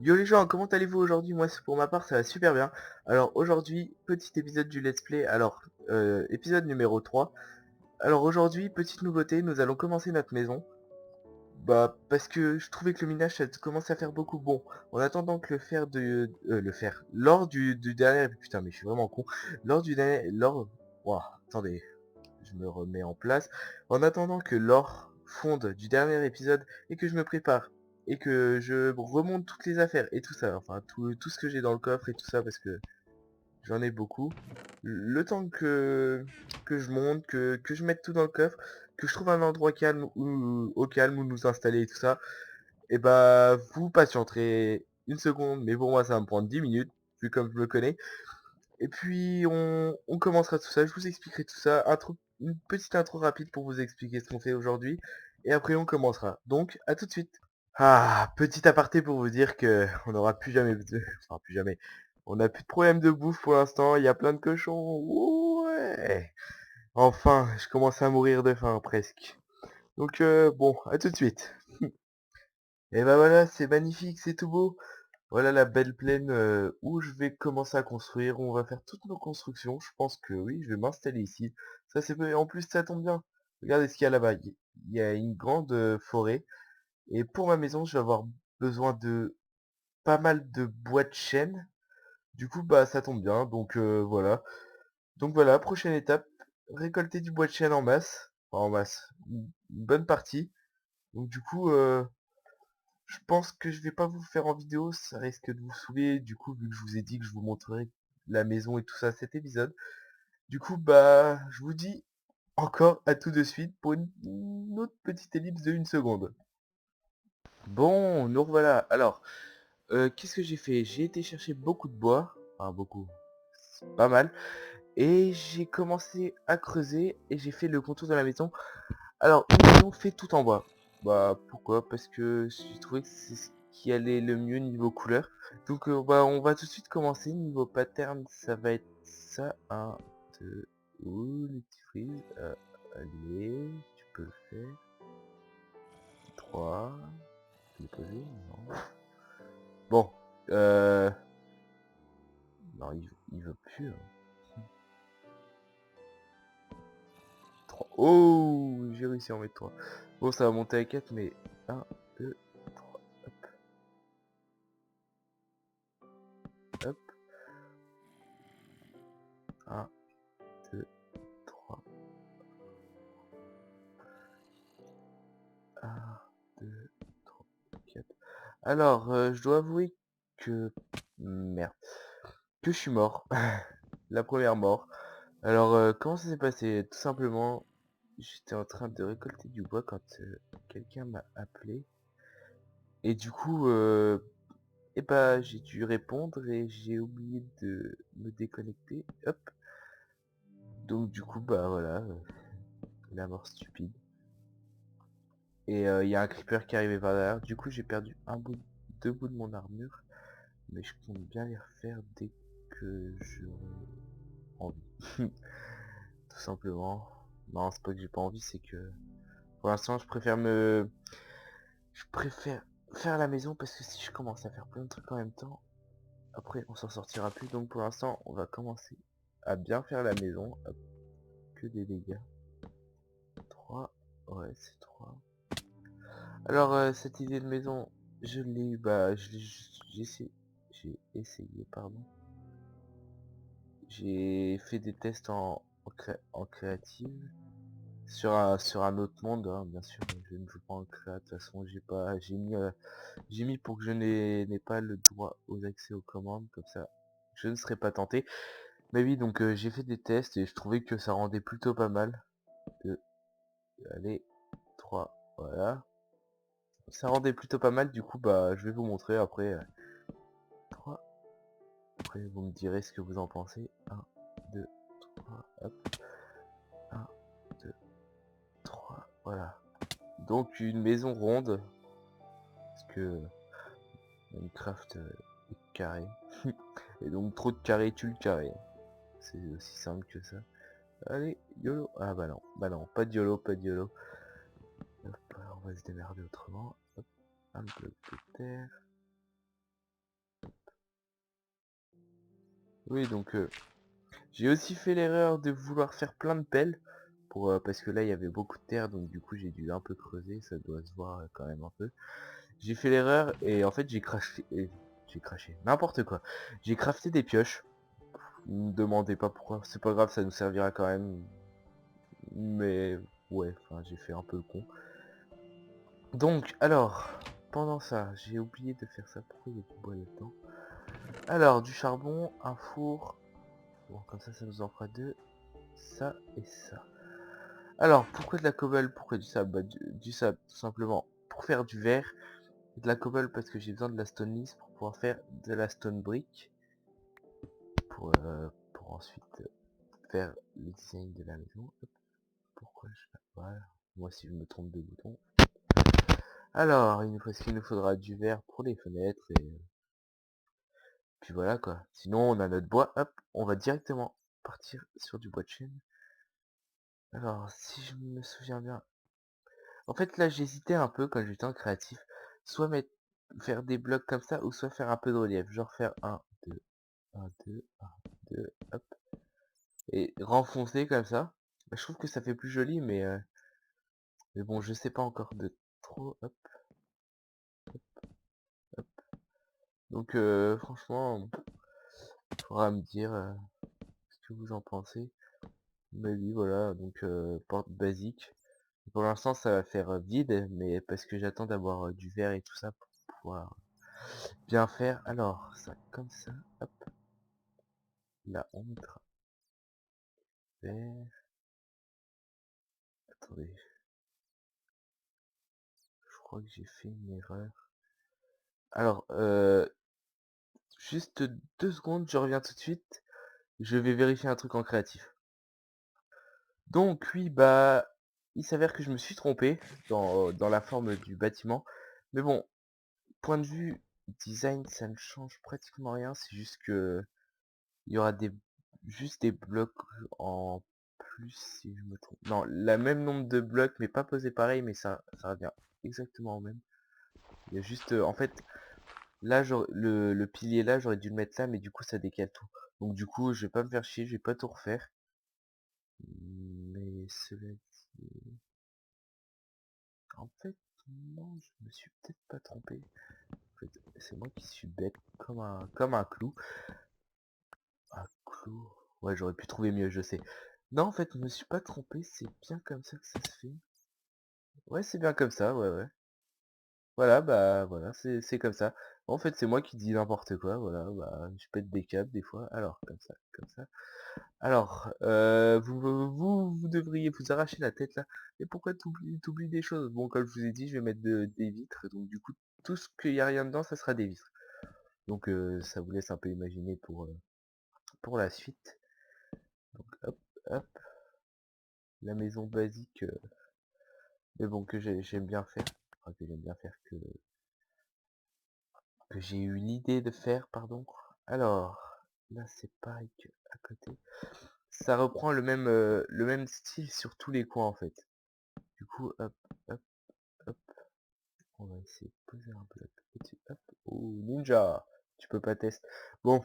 Yo les gens, comment allez-vous aujourd'hui? Moi, pour ma part, ça va super bien. Alors aujourd'hui, petit épisode du Let's Play. Alors, épisode numéro 3. Alors aujourd'hui, petite nouveauté, nous allons commencer notre maison. Bah, parce que je trouvais que le minage, ça commence à faire beaucoup. Bon, en attendant que lors du dernier, putain, mais je suis vraiment con. Lors du dernier, Ouah, attendez, je me remets en place. En attendant que l'or fonde du dernier épisode et que je me prépare et que je remonte toutes les affaires et tout ça, enfin tout ce que j'ai dans le coffre et tout ça parce que j'en ai beaucoup. Le temps que je monte, que je mette tout dans le coffre, que je trouve un endroit calme au calme où nous installer et tout ça, et bah vous patienterez une seconde, mais pour moi ça va me prendre 10 minutes, vu comme je me connais. Et puis on commencera tout ça, je vous expliquerai tout ça, une petite intro rapide pour vous expliquer ce qu'on fait aujourd'hui, et après on commencera. Donc à tout de suite. Ah, petit aparté pour vous dire que on n'aura plus jamais enfin plus jamais. On n'a plus de problème de bouffe pour l'instant, il y a plein de cochons. Ouais. Enfin, je commence à mourir de faim presque. Donc bon, à tout de suite. Et bah voilà, c'est magnifique, c'est tout beau. Voilà la belle plaine où je vais commencer à construire, où on va faire toutes nos constructions. Je pense que oui, je vais m'installer ici. Ça c'est en plus ça tombe bien. Regardez ce qu'il y a là-bas. Il y a une grande forêt. Et pour ma maison, je vais avoir besoin de pas mal de bois de chêne. Du coup, bah ça tombe bien. Donc voilà. Donc voilà, prochaine étape, récolter du bois de chêne en masse. Enfin, en masse. Une bonne partie. Donc du coup, je pense que je vais pas vous faire en vidéo, ça risque de vous saouler, du coup, vu que je vous ai dit que je vous montrerai la maison et tout ça cet épisode. Du coup, bah, je vous dis encore à tout de suite pour une autre petite ellipse de 1 seconde. Bon, nous revoilà. Alors, qu'est-ce que j'ai fait? J'ai été chercher beaucoup de bois, enfin beaucoup, pas mal, et j'ai commencé à creuser et j'ai fait le contour de la maison. Alors, une maison fait tout en bois. Bah, pourquoi? Parce que j'ai trouvé que c'est ce qui allait le mieux niveau couleur. Donc, bah, on va tout de suite commencer. Niveau pattern, ça va être ça. Un, 2, ouh, les petits frises. Allez, tu peux le faire. 3, tu peux le poser? Non. Bon, non, il veut plus. Hein. 3. Oh, j'ai réussi à en mettre 3. Bon, ça va monter à 4, mais un, 2, 3. Hop, 1, 2, 3. 1, 2, 3, 4. Alors, je dois avouer que... Merde. Que je suis mort. La première mort. Alors, comment ça s'est passé? Tout simplement, j'étais en train de récolter du bois quand quelqu'un m'a appelé. Et du coup, eh bah, j'ai dû répondre et j'ai oublié de me déconnecter. Hop. Donc du coup, bah voilà, la mort stupide. Et il y a un creeper qui est arrivé par derrière. Du coup, j'ai perdu deux bouts de mon armure. Mais je compte bien les refaire dès que j'aurai envie. Tout simplement. Non, c'est pas que j'ai pas envie, c'est que pour l'instant je préfère faire la maison parce que si je commence à faire plein de trucs en même temps, après on s'en sortira plus. Donc pour l'instant, on va commencer à bien faire la maison. Hop, que des dégâts. 3, ouais, c'est 3. Alors cette idée de maison, je l'ai eu, bah j'ai essayé, pardon. J'ai fait des tests en créative sur un autre monde, hein, bien sûr. Je ne joue pas en créa, de toute façon j'ai mis pour que je n'ai pas le droit aux accès aux commandes, comme ça je ne serai pas tenté. Mais oui, donc j'ai fait des tests et je trouvais que ça rendait plutôt pas mal. 2, allez, 3, voilà. Ça rendait plutôt pas mal, du coup bah je vais vous montrer après. 3, après vous me direz ce que vous en pensez. 1, 2, 3, hop. 1, 2, 3, voilà. Donc une maison ronde, parce que Minecraft est carré. Et donc trop de carré tue le carré. C'est aussi simple que ça. Allez, YOLO. Ah bah non, pas de YOLO, pas de YOLO. Hop, on va se démerder autrement. Hop, un bloc de terre. Oui, donc j'ai aussi fait l'erreur de vouloir faire plein de pelles pour parce que là il y avait beaucoup de terre, donc du coup j'ai dû un peu creuser, ça doit se voir quand même un peu. J'ai fait l'erreur et en fait j'ai craché n'importe quoi. J'ai crafté des pioches. Ne me demandez pas pourquoi, c'est pas grave, ça nous servira quand même. Mais ouais, enfin j'ai fait un peu le con. Donc alors, pendant ça, j'ai oublié de faire ça. Pourquoi il y a du bois là-dedans? Alors, du charbon, un four. Bon, comme ça nous en fera deux. Ça et ça. Alors, pourquoi de la cobble? Pourquoi du sable? Bah, du sable, tout simplement. Pour faire du verre. De la cobble parce que j'ai besoin de la stone lisse pour pouvoir faire de la stone brick. Pour ensuite faire le design de la maison. Hop, pourquoi je... Voilà. Moi si je me trompe de bouton. Alors, il nous faut ce qu'il nous faudra du verre pour les fenêtres et puis voilà quoi. Sinon on a notre bois, hop, on va directement partir sur du bois de chêne. Alors, si je me souviens bien. En fait là j'hésitais un peu quand j'étais en créatif. Soit faire des blocs comme ça ou soit faire un peu de relief. Genre faire un 2 1, 2 1, 2 hop. Et renfoncer comme ça. Bah, je trouve que ça fait plus joli mais bon je sais pas encore de trop. Hop, hop. Donc franchement, faudra me dire ce que vous en pensez. Mais oui, voilà, donc porte basique. Pour l'instant, ça va faire vide, mais parce que j'attends d'avoir du verre et tout ça pour pouvoir bien faire. Alors, ça comme ça, hop, là on mettra verre. Attendez, je crois que j'ai fait une erreur. Alors, juste 2 secondes, je reviens tout de suite. Je vais vérifier un truc en créatif. Donc oui, bah, il s'avère que je me suis trompé dans la forme du bâtiment. Mais bon, point de vue design, ça ne change pratiquement rien. C'est juste que il y aura juste des blocs en plus si je me trompe. Non, la même nombre de blocs, mais pas posés pareil, mais ça revient exactement au même. Il y a juste, en fait, là, le pilier là, j'aurais dû le mettre là, mais du coup, ça décale tout. Donc du coup, je vais pas me faire chier, je vais pas tout refaire. Mais cela dit... En fait, non, je me suis peut-être pas trompé. En fait, c'est moi qui suis bête comme un clou. Un clou. Ouais, j'aurais pu trouver mieux, je sais. Non, en fait, je me suis pas trompé, c'est bien comme ça que ça se fait. Ouais, c'est bien comme ça, ouais, ouais. Voilà, bah, voilà, c'est comme ça. En fait, c'est moi qui dis n'importe quoi, voilà, bah, je pète des câbles des fois. Alors, comme ça, comme ça. Alors, vous devriez vous arracher la tête là. Et pourquoi t'oublies des choses? Bon, comme je vous ai dit, je vais mettre des vitres, donc du coup, tout ce qu'il y a rien dedans, ça sera des vitres. Donc, ça vous laisse un peu imaginer pour la suite. Donc, hop, hop, la maison basique, mais bon, que j'aime bien faire. Enfin, que j'aime bien faire, que j'ai eu l'idée de faire, pardon. Alors, là, c'est pareil que à côté. Ça reprend le même style sur tous les coins, en fait. Du coup, hop, hop, hop. On va essayer de poser un bloc au-dessus. Hop. Oh, ninja! Tu peux pas tester. Bon,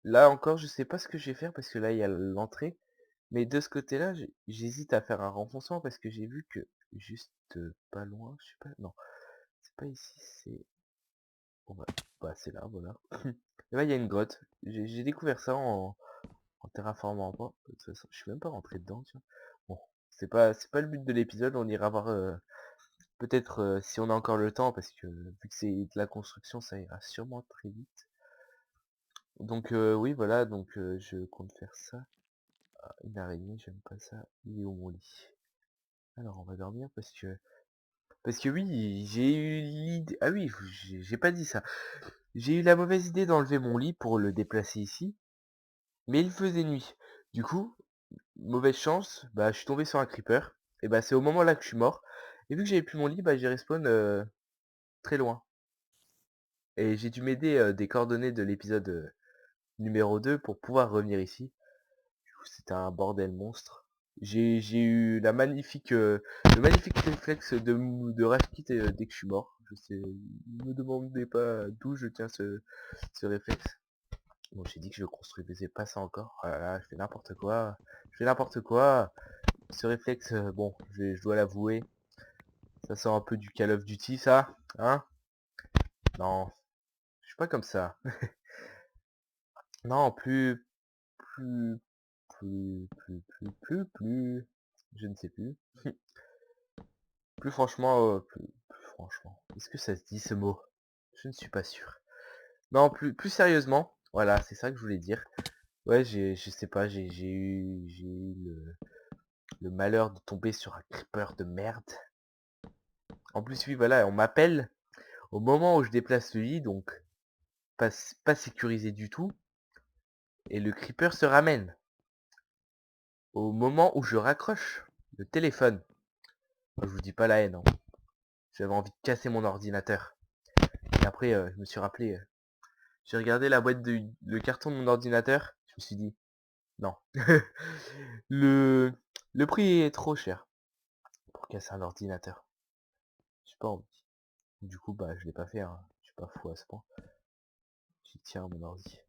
là encore, je sais pas ce que je vais faire parce que là, il y a l'entrée. Mais de ce côté-là, j'hésite à faire un renfoncement parce que j'ai vu que juste pas loin, je sais pas, non, c'est pas ici, c'est... On va... Bah, c'est là, voilà. Et là, il y a une grotte. J'ai découvert ça en terraformant pas. De toute façon, je suis même pas rentré dedans, tu vois. Bon, c'est pas le but de l'épisode, on ira voir peut-être si on a encore le temps, parce que vu que c'est de la construction, ça ira sûrement très vite. Donc oui, voilà, donc je compte faire ça. Ah, une araignée, j'aime pas ça. Il est où mon lit? Alors on va dormir parce que oui, j'ai eu l'idée. Ah oui, j'ai pas dit ça. J'ai eu la mauvaise idée d'enlever mon lit pour le déplacer ici, mais il faisait nuit. Du coup, mauvaise chance, bah je suis tombé sur un creeper. Et bah c'est au moment là que je suis mort. Et vu que j'avais plus mon lit, bah j'ai respawn très loin. Et j'ai dû m'aider des coordonnées de l'épisode numéro 2 pour pouvoir revenir ici. Du coup, c'était un bordel monstre. J'ai eu le magnifique réflexe de rage quit dès que je suis mort. Je sais, ne me demandez pas d'où je tiens ce réflexe. Bon, j'ai dit que je construisais pas ça encore. Oh là là, je fais n'importe quoi. Je fais n'importe quoi. Ce réflexe, bon, je dois l'avouer. Ça sort un peu du Call of Duty, ça. Hein? Non, je suis pas comme ça. Non, plus, plus. Je ne sais plus. Plus franchement, plus franchement. Est-ce que ça se dit ce mot? Je ne suis pas sûr. Non, plus sérieusement. Voilà, c'est ça que je voulais dire. Ouais, je sais pas, j'ai eu le malheur de tomber sur un creeper de merde. En plus, oui, voilà, on m'appelle au moment où je déplace le lit, donc pas sécurisé du tout. Et le creeper se ramène au moment où je raccroche le téléphone. Moi, je vous dis pas la haine, hein. J'avais envie de casser mon ordinateur. Et après, je me suis rappelé, j'ai regardé la boîte le carton de mon ordinateur. Je me suis dit, non. le, le prix est trop cher pour casser un ordinateur. J'ai pas envie. Du coup, bah, je l'ai pas fait, hein. Je suis pas fou à ce point. J'y tiens mon ordi.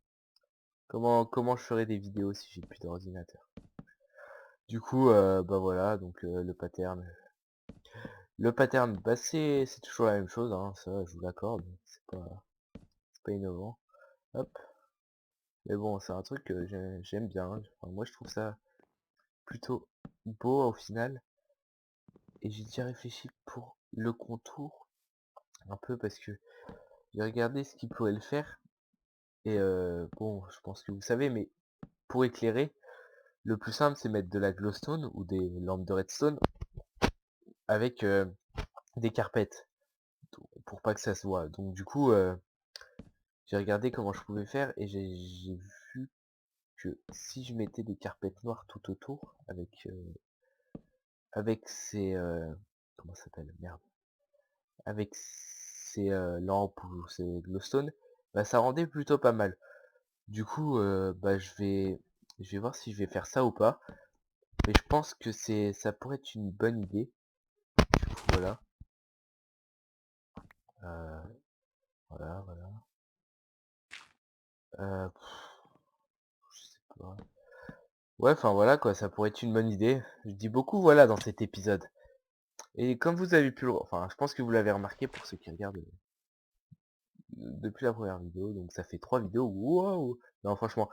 Comment je ferai des vidéos si j'ai plus d'ordinateur? Du coup, bah voilà, donc le pattern. Le pattern, bah c'est toujours la même chose, hein, ça je vous l'accorde, c'est pas innovant. Hop. Mais bon, c'est un truc que j'aime bien. Enfin, moi je trouve ça plutôt beau au final. Et j'ai déjà réfléchi pour le contour, un peu parce que j'ai regardé ce qui pourrait le faire. Et bon, je pense que vous savez, mais pour éclairer, le plus simple c'est mettre de la glowstone ou des lampes de redstone avec des carpettes pour pas que ça se voit. Donc du coup, j'ai regardé comment je pouvais faire et j'ai vu que si je mettais des carpettes noires tout autour avec ces comment ça s'appelle? Merde. Avec ces lampes ou ces glowstone, bah ça rendait plutôt pas mal. Du coup, bah je vais voir si je vais faire ça ou pas. Mais je pense que ça pourrait être une bonne idée. Du coup, voilà. Euh, voilà. Euh, je sais pas. Ouais, enfin voilà quoi, ça pourrait être une bonne idée. Je dis beaucoup voilà dans cet épisode. Et comme vous avez pu enfin je pense que vous l'avez remarqué pour ceux qui regardent depuis la première vidéo, donc ça fait 3 vidéos, waouh! Non franchement,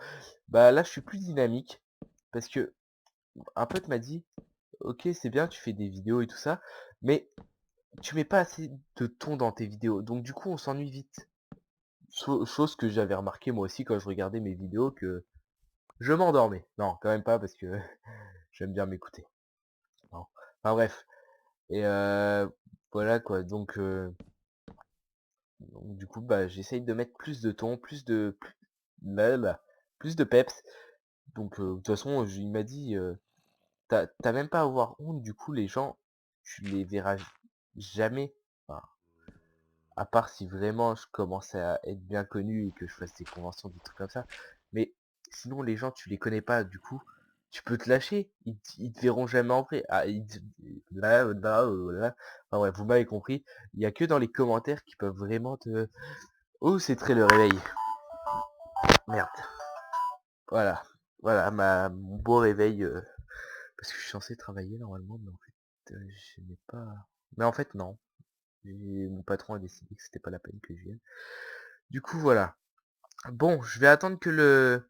bah là je suis plus dynamique, parce que un pote m'a dit, ok c'est bien tu fais des vidéos et tout ça, mais tu mets pas assez de ton dans tes vidéos, donc du coup on s'ennuie vite. Chose que j'avais remarqué moi aussi quand je regardais mes vidéos, que je m'endormais. Non quand même pas, parce que j'aime bien m'écouter. Non. Enfin bref. Et voilà quoi, donc du coup bah j'essaye de mettre plus de ton, plus de peps. Donc de toute façon il m'a dit t'as même pas à avoir honte, du coup les gens tu les verras jamais. Enfin, à part si vraiment je commençais à être bien connu et que je fasse des conventions, des trucs comme ça. Mais sinon les gens tu les connais pas, du coup tu peux te lâcher, ils te verront jamais en vrai. Ah, là. Enfin ouais, vous m'avez compris. Il y a que dans les commentaires qui peuvent vraiment te... Oh, c'est très le réveil. Merde. Voilà. Voilà, mon beau réveil. Parce que je suis censé travailler normalement, mais en fait, je n'ai pas... Mais en fait, non. Mon patron a décidé que c'était pas la peine que je vienne. Du coup, voilà. Bon, je vais attendre que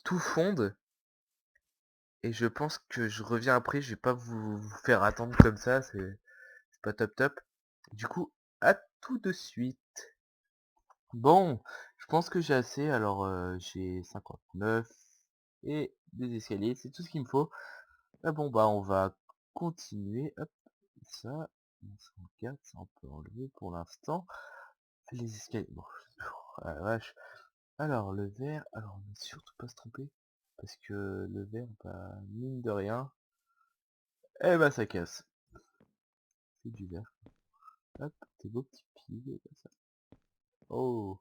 tout fonde. Et je pense que je reviens après. Je vais pas vous faire attendre comme ça. C'est pas top top. Du coup, à tout de suite. Bon, je pense que j'ai assez. Alors, j'ai 59 et des escaliers. C'est tout ce qu'il me faut. Ah bon, bah, on va continuer. Hop, ça. 104, ça on peut enlever pour l'instant. Les escaliers. Bon, oh la vache. Alors, le verre. Alors, ne surtout pas se tromper. Parce que le verre, bah, mine de rien. Eh bah, ça casse. C'est du verre. Hop, tes beaux petits pieds, comme ça. Oh,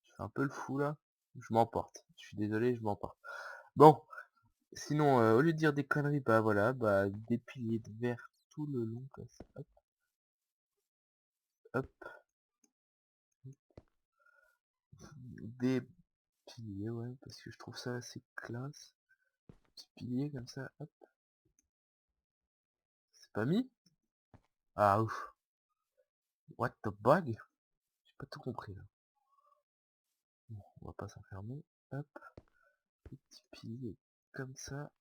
je fais un peu le fou là. Je m'emporte. Je suis désolé, je m'emporte. Bon, sinon, au lieu de dire des conneries, bah voilà, bah des piliers de verre tout le long, comme ça. Hop, hop. des piliers, ouais, parce que je trouve ça assez classe. Petit pilier comme ça, hop. C'est pas mis? Ah ouf. What the bug? J'ai pas tout compris là. Bon, on va pas s'enfermer. Hop. Petit pilier comme ça.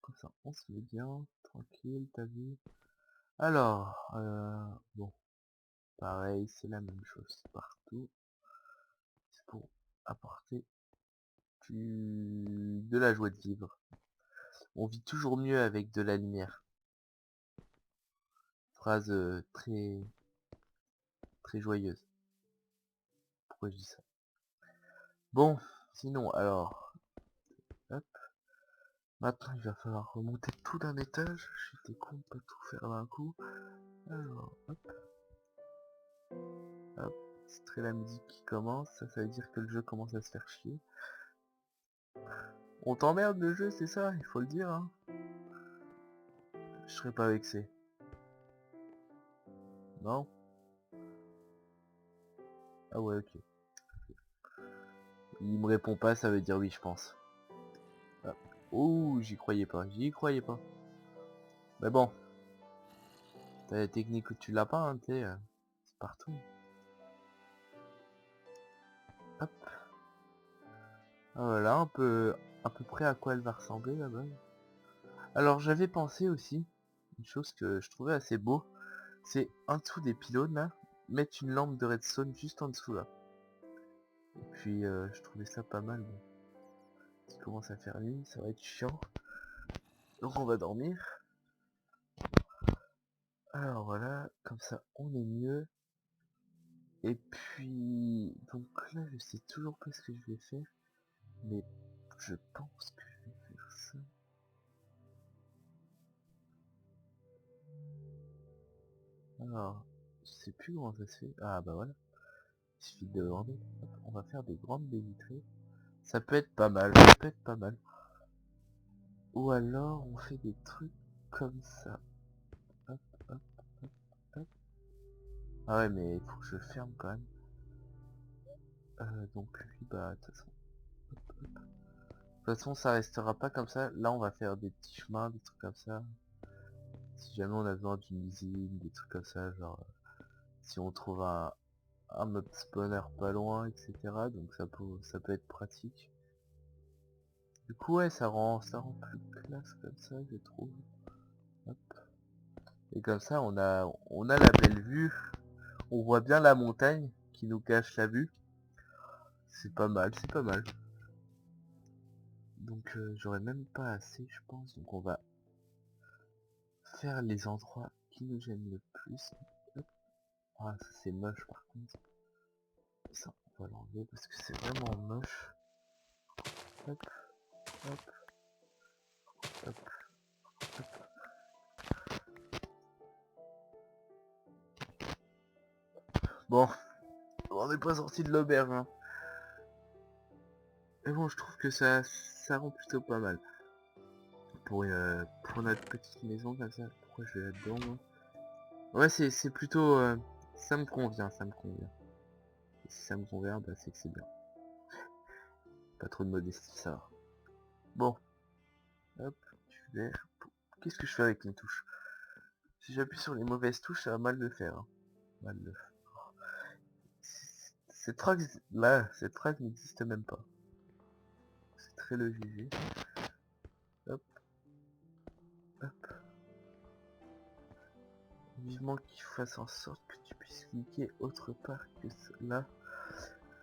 Comme ça, on se met bien. Tranquille, t'as vu? Alors, bon. Pareil, c'est la même chose partout. C'est pour apporter de la joie de vivre. On vit toujours mieux avec de la lumière. Phrase très joyeuse. Pourquoi je dis ça? Bon, sinon, alors, hop. Maintenant, il va falloir remonter tout d'un étage. J'étais con de pas tout faire d'un coup. Alors, hop, hop. C'est très la musique qui commence. Ça veut dire que le jeu commence à se faire chier. On t'emmerde le jeu, c'est ça? Il faut le dire, hein. Je serais pas vexé. Non? Ah ouais, ok. Il me répond pas, ça veut dire oui, je pense. Ah. Ouh, j'y croyais pas, j'y croyais pas. Mais bon, t'as la technique où tu l'as pas, hein, t'sais, c'est partout. Hop. Ah, voilà, à peu près à quoi elle va ressembler là-bas. Alors j'avais pensé aussi, une chose que je trouvais assez beau, c'est en dessous des pylônes là, mettre une lampe de redstone juste en dessous là. Et puis je trouvais ça pas mal. Bon. Il commence à faire nuit, ça va être chiant. Donc on va dormir. Alors voilà, comme ça on est mieux. Et puis donc là je sais toujours pas ce que je vais faire, mais je pense que je vais faire ça. Alors, je sais plus comment ça se fait. Ah bah voilà, il suffit de demander. Hop, on va faire des grandes baies vitrées. Ça peut être pas mal, ça peut être pas mal. Ou alors on fait des trucs comme ça. Hop, hop, hop, hop. Ah ouais mais il faut que je ferme quand même. Donc lui bah de toute façon. Hop, hop. De toute façon ça restera pas comme ça. Là on va faire des petits chemins, des trucs comme ça. Si jamais on a besoin d'une usine, des trucs comme ça, genre si on trouve un mob spawner pas loin, etc. Donc ça peut être pratique. Du coup ouais ça rend plus classe comme ça je trouve. Hop. Et comme ça on a la belle vue. On voit bien la montagne qui nous cache la vue. C'est pas mal, c'est pas mal. Donc j'aurais même pas assez je pense. Donc on va faire les endroits qui nous gênent le plus. Hop. Ah ça c'est moche par contre. Ça on va l'enlever parce que c'est vraiment moche. Hop, hop, hop, hop. Bon, on n'est pas sorti de l'auberge, hein. Mais bon, je trouve que ça rend plutôt pas mal. Pour notre petite maison comme ça. Pourquoi je vais là-dedans, moi? Ouais, c'est plutôt... ça me convient, ça me convient. Et si ça me convient, bah c'est que c'est bien. Pas trop de modestie, ça va. Bon. Hop, du verre. Qu'est-ce que je fais avec mes touches? Si j'appuie sur les mauvaises touches, ça va mal le faire, hein. Mal le faire. Cette phrase là, cette phrase n'existe même pas. C'est très le GG. Hop, hop. Vivement qu'il fasse en sorte que tu puisses cliquer autre part que là.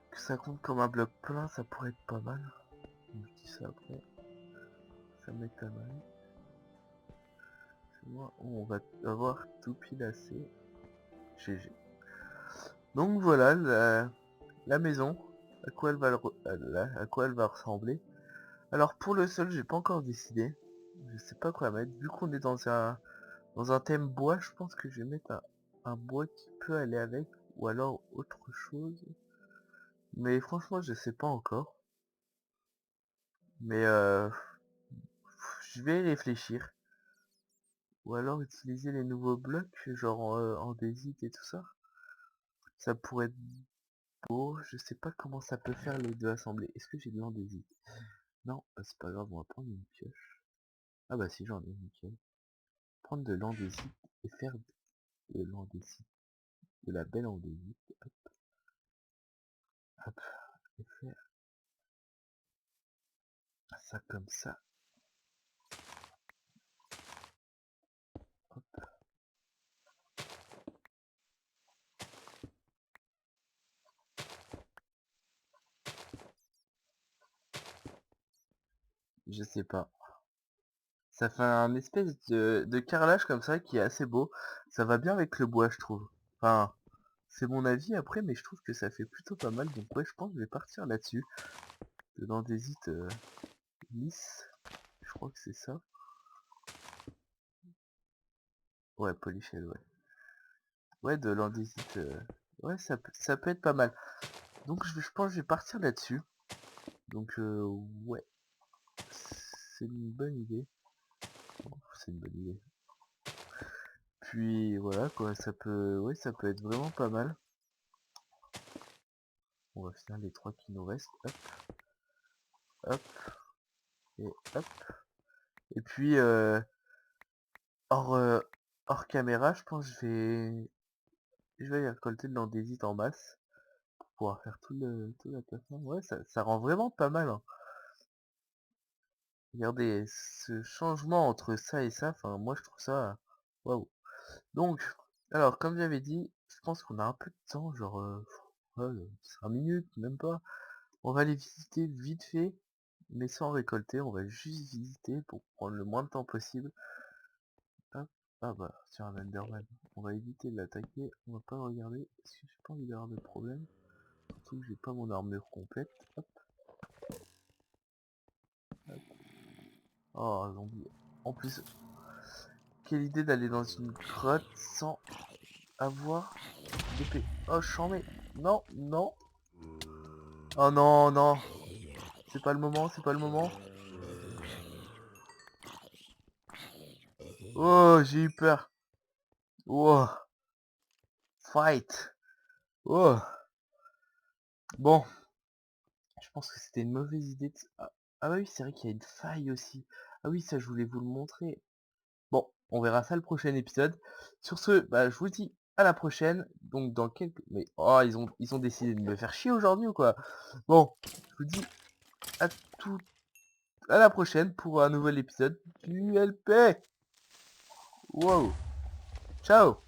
Que ça compte comme un bloc plein, ça pourrait être pas mal. Je dis ça après. Ça m'étonnerait. Moi, on va avoir tout pilassé. GG. Donc voilà la maison. À quoi elle va à quoi elle va ressembler. Alors pour le sol, j'ai pas encore décidé. Je sais pas quoi mettre. Vu qu'on est dans un thème bois, je pense que je vais mettre un bois qui peut aller avec. Ou alors autre chose. Mais franchement, je sais pas encore. Mais je vais y réfléchir. Ou alors utiliser les nouveaux blocs, genre en andésite et tout ça. Ça pourrait être Oh, je sais pas comment ça peut faire les deux assemblés. Est-ce que j'ai de l'andésite? Non, bah, c'est pas grave, on va prendre une pioche. Ah bah si, j'en ai, nickel. Prendre de l'andésite et faire de l'andésite. De la belle andésite. Hop, hop, et faire ça comme ça. Hop. Je sais pas. Ça fait un espèce de carrelage comme ça qui est assez beau. Ça va bien avec le bois, je trouve. Enfin, c'est mon avis après, mais je trouve que ça fait plutôt pas mal. Donc ouais, je pense que je vais partir là-dessus. De l'andésite lisse. Je crois que c'est ça. Ouais, polyshell, ouais. Ouais, de l'andésite. Ouais, ça peut être pas mal. Donc je pense que je vais partir là-dessus. Donc ouais, c'est une bonne idée. Bon, c'est une bonne idée. Puis voilà quoi, ouais, ça peut être vraiment pas mal. On va finir les 3 qui nous restent. Hop, hop, et hop. Et puis hors, hors caméra, je pense que je vais aller récolter de l'andésite en masse pour pouvoir faire tout la plateforme. Ouais, ça rend vraiment pas mal, hein. Regardez, ce changement entre ça et ça, enfin moi je trouve ça waouh. Donc, alors comme j'avais dit, je pense qu'on a un peu de temps, genre ouais, 5 minutes, même pas. On va aller visiter vite fait, mais sans récolter, on va juste visiter pour prendre le moins de temps possible. Hop. Ah bah, sur un Enderman. On va éviter de l'attaquer, on va pas le regarder, parce que j'ai pas envie d'avoir de problème. Surtout que j'ai pas mon armure complète. Hop, hop. Oh, zombie. En plus, quelle idée d'aller dans une grotte sans avoir d'épée. Oh, j'en mets. Non, non. Oh non, non. C'est pas le moment, c'est pas le moment. Oh, j'ai eu peur. Oh, fight. Oh. Bon, je pense que c'était une mauvaise idée de... Ah bah oui, c'est vrai qu'il y a une faille aussi. Ah oui, ça je voulais vous le montrer. Bon, on verra ça le prochain épisode. Sur ce, bah je vous dis à la prochaine. Donc dans quelques... Mais oh, ils ont décidé de me faire chier aujourd'hui ou quoi? Bon, je vous dis à tout à la prochaine pour un nouvel épisode du LP. Wow. Ciao.